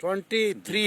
23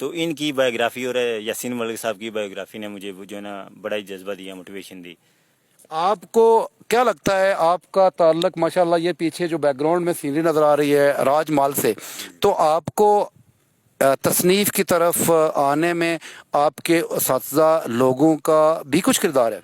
تو ان کی بایوگرافی اور یاسین ملک صاحب کی بایوگرافی نے مجھے جو ہے نا بڑا ہی جذبہ دیا، موٹیویشن دی۔ آپ کو کیا لگتا ہے آپ کا تعلق ماشاءاللہ یہ پیچھے جو بیک گراؤنڈ میں سینری نظر آ رہی ہے راج مال سے، تو آپ کو تصنیف کی طرف آنے میں آپ کے اساتذہ لوگوں کا بھی کچھ کردار ہے؟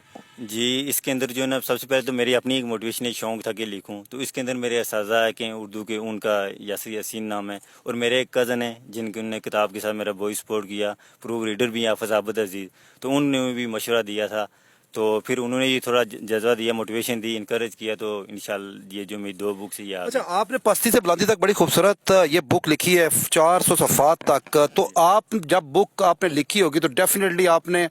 جی اس کے اندر جو ہے نا سب سے پہلے تو میری اپنی ایک موٹیویشن ایک شوق تھا کہ لکھوں، تو اس کے اندر میرے اساتذہ ہے کہ اردو کے، ان کا یاسر یاسین نام ہے، اور میرے ایک کزن ہیں جن کے نے کتاب کے ساتھ میرا بوائس سپورٹ کیا، پروف ریڈر بھی ہیں حافظ عابد عزیز، تو ان نے بھی مشورہ دیا تھا، تو پھر انہوں نے یہ تھوڑا جذبہ دیا، موٹیویشن دی، انکریج کیا، تو انشاءاللہ یہ جو میری 2 بکس یہ اچھا، آپ نے پستی سے بلندی تک بڑی خوبصورت یہ بک لکھی ہے 400 صفحات تک، تو آپ جب بک آپ نے لکھی ہوگی تو ڈیفینیٹلی آپ نے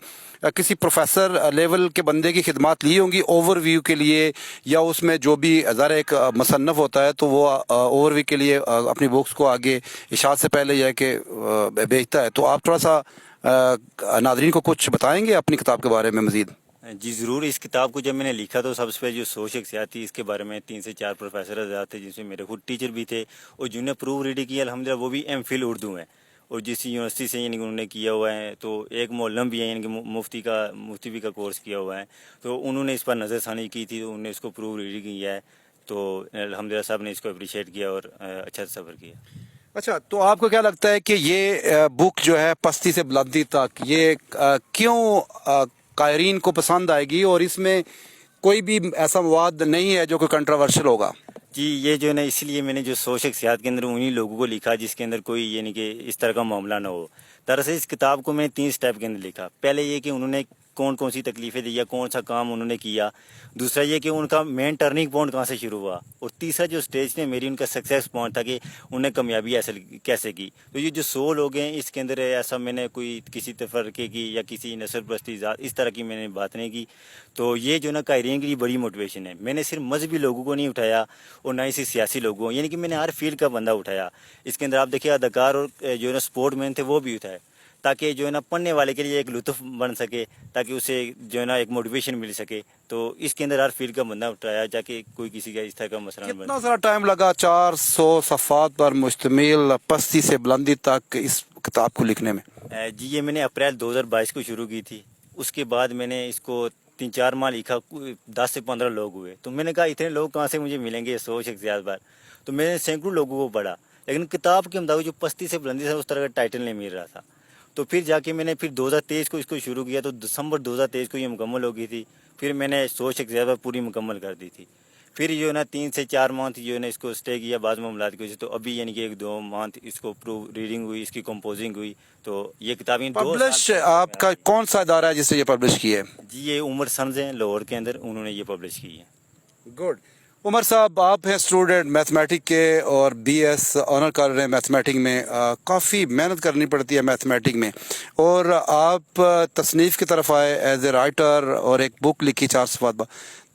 کسی پروفیسر لیول کے بندے کی خدمات لی ہوں گی اوور ویو کے لیے، یا اس میں جو بھی ذرا ایک مصنف ہوتا ہے تو وہ اوور ویو کے لیے اپنی بکس کو آگے اشاعت سے پہلے یہ ہے کہ بھیجتا ہے، تو آپ تھوڑا سا ناظرین کو کچھ بتائیں گے اپنی کتاب کے بارے میں مزید؟ جی ضرور۔ اس کتاب کو جب میں نے لکھا تو سب سے پہلے جو سوچ شخصیات تھی اس کے بارے میں 3 سے 4 پروفیسر حضرات تھے، جن سے میرے خود ٹیچر بھی تھے، اور جنہوں نے پروف ریڈنگ کی الحمدللہ وہ بھی ایم فل اردو ہیں، اور جس یونیورسٹی سے یعنی کہ انہوں نے کیا ہوا ہے، تو ایک معلم بھی ہے یعنی کہ مفتی بھی کا کورس کیا ہوا ہے، تو انہوں نے اس پر نظر ثانی کی تھی، تو انہوں نے اس کو پروف ریڈنگ کیا ہے، تو الحمدللہ صاحب نے اس کو اپریشیٹ کیا اور اچھا صبر کیا۔ اچھا، تو آپ کو کیا لگتا ہے کہ یہ بک جو ہے پستی سے بلندی تک یہ کیوں قائرین کو پسند آئے گی، اور اس میں کوئی بھی ایسا مواد نہیں ہے جو کہ کنٹروورشل ہوگا؟ جی یہ جو ہے نا اس لیے میں نے جو 100 شخصیات کے اندر انہی لوگوں کو لکھا جس کے اندر کوئی یعنی کہ اس طرح کا معاملہ نہ ہو۔ دراصل اس کتاب کو میں 3 سٹیپ کے اندر لکھا۔ پہلے یہ کہ انہوں نے کون کون سی تکلیفیں دی یا کون سا کام انہوں نے کیا، دوسرا یہ کہ ان کا مین ٹرننگ پوائنٹ کہاں سے شروع ہوا، اور تیسرا جو سٹیج نے میری ان کا سکسیس پوائنٹ تھا کہ انہوں نے کامیابی حاصل کیسے کی۔ تو یہ جو 100 لوگ ہیں اس کے اندر ایسا میں نے کوئی کسی تفرقے کی یا کسی نسل پرستی ذات اس طرح کی میں نے بات نہیں کی، تو یہ جو نا قائرین کے لیے بڑی موٹیویشن ہے۔ میں نے صرف مذہبی لوگوں کو نہیں اٹھایا اور نہ ہی صرف سیاسی لوگوں، یعنی کہ میں نے ہر فیلڈ کا بندہ اٹھایا۔ اس کے اندر آپ دیکھیے اداکار اور جو ہے نا سپورٹ مین تھے وہ بھی اٹھائے، تاکہ جو ہے نا پڑھنے والے کے لیے ایک لطف بن سکے، تاکہ اسے جو ہے نا ایک موٹیویشن مل سکے، تو اس کے اندر ہر فیلڈ کا بندہ اٹھایا تاکہ کوئی کسی کا اس طرح کا مسئلہ نہ بنے۔ کتنا سارا ٹائم لگا 400 صفحات پر مشتمل پستی سے بلندی تک اس کتاب کو لکھنے میں؟ جی یہ میں نے اپریل 2022 کو شروع کی تھی، اس کے بعد میں نے اس کو 3-4 ماہ لکھا، 10 سے 15 لوگ ہوئے، تو میں نے کہا اتنے لوگ کہاں سے مجھے ملیں گے 100 شخصیات بار، تو میں نے سینکڑوں لوگوں کو پڑھا، لیکن کتاب کے مطابق جو پستی سے بلندی تھا اس طرح کا ٹائٹل نہیں مل رہا تھا، تو پھر جا کے میں نے پھر 2023 کو اس کو شروع کیا، تو دسمبر 2023 کو یہ مکمل ہو گئی تھی، پھر میں نے 100 شخصیات پر پوری مکمل کر دی تھی۔ پھر جو ہے نا 3 سے 4 منتھ جو ہے نا اس کو اسٹے کیا بعض معاملات کی وجہ سے، تو ابھی یعنی کہ 1-2 منتھ اس کو پروف ریڈنگ ہوئی، اس کی کمپوزنگ ہوئی، تو یہ کتابیں 2 پبلش آپ کا کون سا ادارہ ہے جس سے یہ پبلش کی ہے؟ جی یہ عمر سنز ہیں لاہور کے اندر، انہوں نے یہ پبلش کی ہے۔ گڈ۔ عمر صاحب، آپ ہیں اسٹوڈنٹ میتھمیٹک کے اور بی ایس آنر کر رہے ہیں میتھمیٹک میں، کافی محنت کرنی پڑتی ہے میتھمیٹک میں، اور آپ تصنیف کی طرف آئے ایز اے رائٹر اور ایک بک لکھی 400 صفحات پر،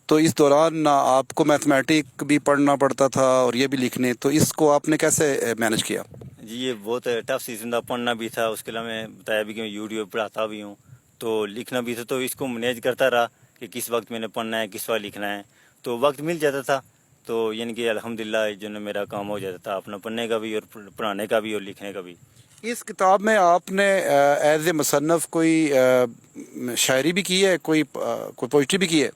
تو اس دوران آپ کو میتھمیٹک بھی پڑھنا پڑتا تھا اور یہ بھی لکھنے، تو اس کو آپ نے کیسے مینج کیا؟ جی یہ بہت ٹف سیزن تھا، پڑھنا بھی تھا، اس کے علاوہ میں بتایا بھی کہ میں یوٹیوب پڑھاتا بھی ہوں، تو لکھنا بھی تھا، تو اس کو مینیج کرتا رہا کہ کس وقت میں نے پڑھنا ہے کس وقت لکھنا ہے، تو وقت مل جاتا تھا، تو یعنی کہ الحمدللہ جو ہے میرا کام ہو جاتا تھا، اپنا پڑھنے کا بھی اور پڑھانے کا بھی اور لکھنے کا بھی۔ اس کتاب میں آپ نے ایز اے مصنف کوئی شاعری بھی کی ہے، کوئی پوئٹری بھی کی ہے؟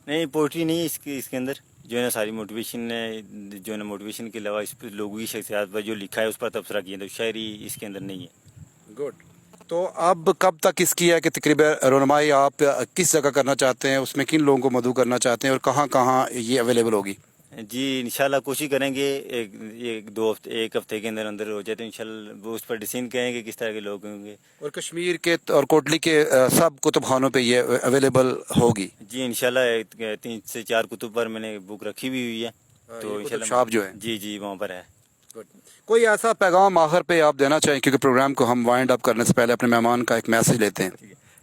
نہیں پوئٹری نہیں ہے اس کے اندر، جو ہے نا ساری موٹیویشن ہے، جو ہے نا موٹیویشن کے علاوہ اس پہ لوگوں کی شخصیات پر جو لکھا ہے اس پر تبصرہ کیا، تو شاعری اس کے اندر نہیں ہے۔ گڈ۔ تو اب کب تک اس کی ہے کہ تقریباً رونمائی آپ کس جگہ کرنا چاہتے ہیں، اس میں کن لوگوں کو مدعو کرنا چاہتے ہیں، اور کہاں کہاں یہ اویلیبل ہوگی؟ جی انشاءاللہ کوشش کریں گے ایک ہفتے کے اندر اندر ہو جائے، تو انشاءاللہ وہ اس پر ڈیسائڈ کریں گے کس طرح کے لوگ ہوں گے، اور کشمیر کے اور کوٹلی کے سب کتب خانوں پہ یہ اویلیبل ہوگی؟ جی انشاءاللہ 3 سے 4 کتب پر میں نے بک رکھی بھی ہوئی ہے، تو یہ کتب انشاءاللہ شاپ جو ہے؟ جی وہاں پر ہے۔ کوئی ایسا پیغام آخر پہ آپ دینا چاہیں، کیونکہ پروگرام کو ہم وائنڈ اپ کرنے سے پہلے اپنے مہمان کا ایک میسج لیتے ہیں؟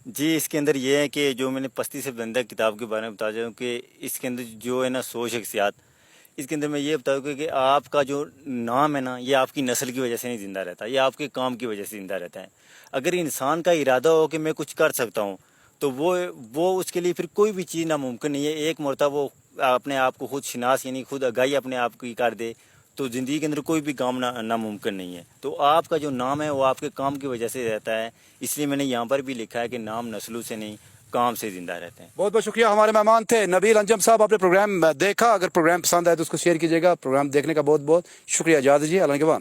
جی اس کے اندر یہ ہے کہ جو میں نے پستی سے بلندہ کتاب کے بارے میں بتا رہا ہوں کہ اس کے اندر جو ہے نا 100 شخصیات، اس کے اندر میں یہ بتاؤں کہ آپ کا جو نام ہے نا یہ آپ کی نسل کی وجہ سے نہیں زندہ رہتا، یہ آپ کے کام کی وجہ سے زندہ رہتا ہے۔ اگر انسان کا ارادہ ہو کہ میں کچھ کر سکتا ہوں تو وہ اس کے لیے پھر کوئی بھی چیز ناممکن نہیں ہے۔ ایک مرتبہ وہ اپنے آپ کو خود شناس یعنی خود آگاہی اپنے آپ کی کر دے تو زندگی کے اندر کوئی بھی کام ناممکن نہیں ہے. تو آپ کا جو نام ہے وہ آپ کے کام کی وجہ سے رہتا ہے. اس لیے میں نے یہاں پر بھی لکھا ہے کہ نام نسلوں سے نہیں کام سے زندہ رہتے ہیں. بہت بہت شکریہ. ہمارے مہمان تھے نبیل انجم صاحب. آپ نے پروگرام دیکھا, اگر پروگرام پسند آئے تو اس کو شیئر کیجیے گا. پروگرام دیکھنے کا بہت بہت شکریہ. اجازت دیجیے. اللہ کے بعد.